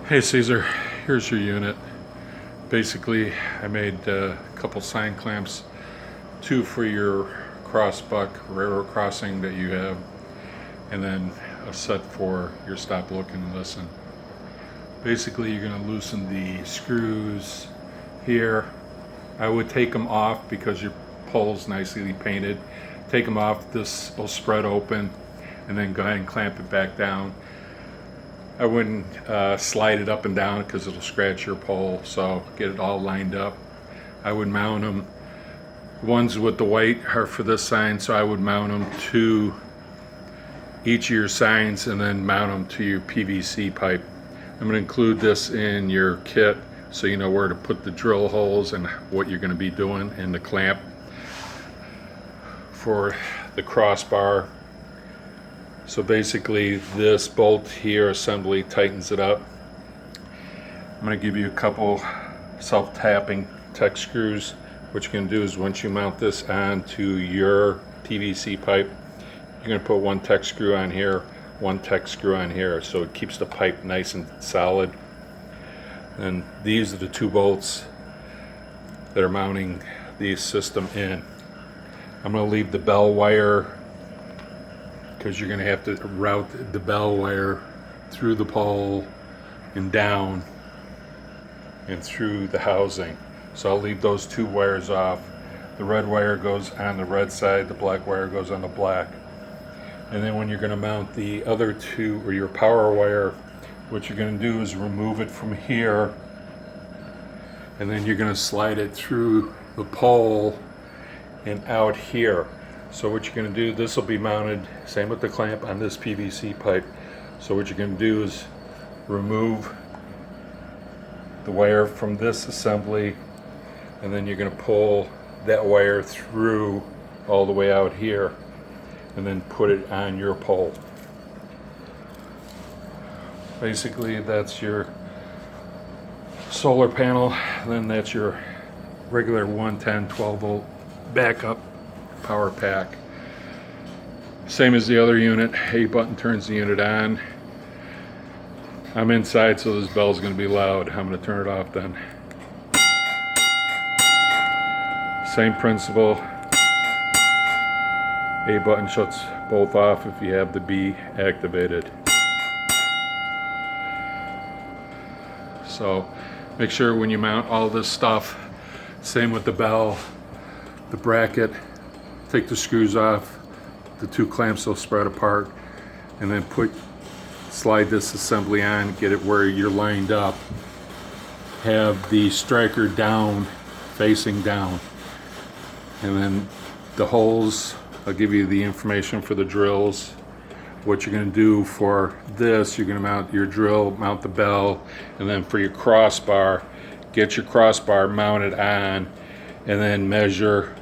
Hey Cesar, here's your unit. Basically, I made a couple sign clamps, two for your crossbuck railroad crossing that you have, and then a set for your stop, look, and listen. Basically, you're going to loosen the screws here. I would take them off because your pole's nicely painted. Take them off, this will spread open, and then go ahead and clamp it back down. I wouldn't slide it up and down because it'll scratch your pole, so get it all lined up. I would mount them. The ones with the white are for this sign, so I would mount them to each of your signs and then mount them to your PVC pipe. I'm going to include this in your kit so you know where to put the drill holes and what you're going to be doing in the clamp. For the crossbar, so basically this bolt here assembly tightens it up. I'm going to give you a couple self-tapping tech screws. What you can do is once you mount this onto your PVC pipe, you're going to put one tech screw on here, one tech screw on here, so it keeps the pipe nice and solid. And these are the two bolts that are mounting the system in. I'm going to leave the bell wire because you're going to have to route the bell wire through the pole and down and through the housing. So I'll leave those two wires off. The red wire goes on the red side, the black wire goes on the black. And then when you're going to mount the other two, or your power wire, what you're going to do is remove it from here, and then you're going to slide it through the pole and out here. So what you're going to do, this will be mounted, same with the clamp, on this PVC pipe. So what you're going to do is remove the wire from this assembly, and then you're going to pull that wire through all the way out here and then put it on your pole. Basically that's your solar panel, then that's your regular 110 12 volt backup power pack. Same as the other unit, A button turns the unit on. I'm inside, so this bell's going to be loud. I'm going to turn it off then. Same principle. A button shuts both off if you have the B activated. So make sure when you mount all this stuff, same with the bell, the bracket, take the screws off, the two clamps will spread apart, and then slide this assembly on, get it where you're lined up. Have the striker down, facing down. And then the holes, I'll give you the information for the drills. What you're going to do for this, you're going to mount your drill, mount the bell, and then for your crossbar, get your crossbar mounted on, and then measure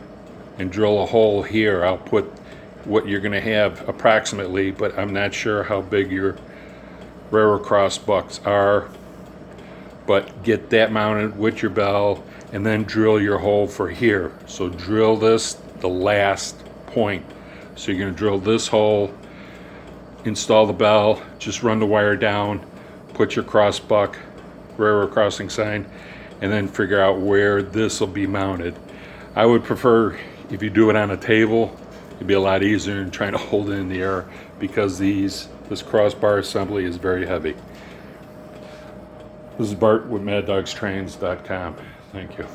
and drill a hole here. I'll put what you're going to have approximately, but I'm not sure how big your railroad cross bucks are. But get that mounted with your bell and then drill your hole for here. So drill this, the last point. So you're going to drill this hole, install the bell, just run the wire down, put your cross buck, railroad crossing sign, and then figure out where this will be mounted. I would prefer if you do it on a table, it'd be a lot easier than trying to hold it in the air because this crossbar assembly is very heavy. This is Bart with MadDogstrains.com. Thank you.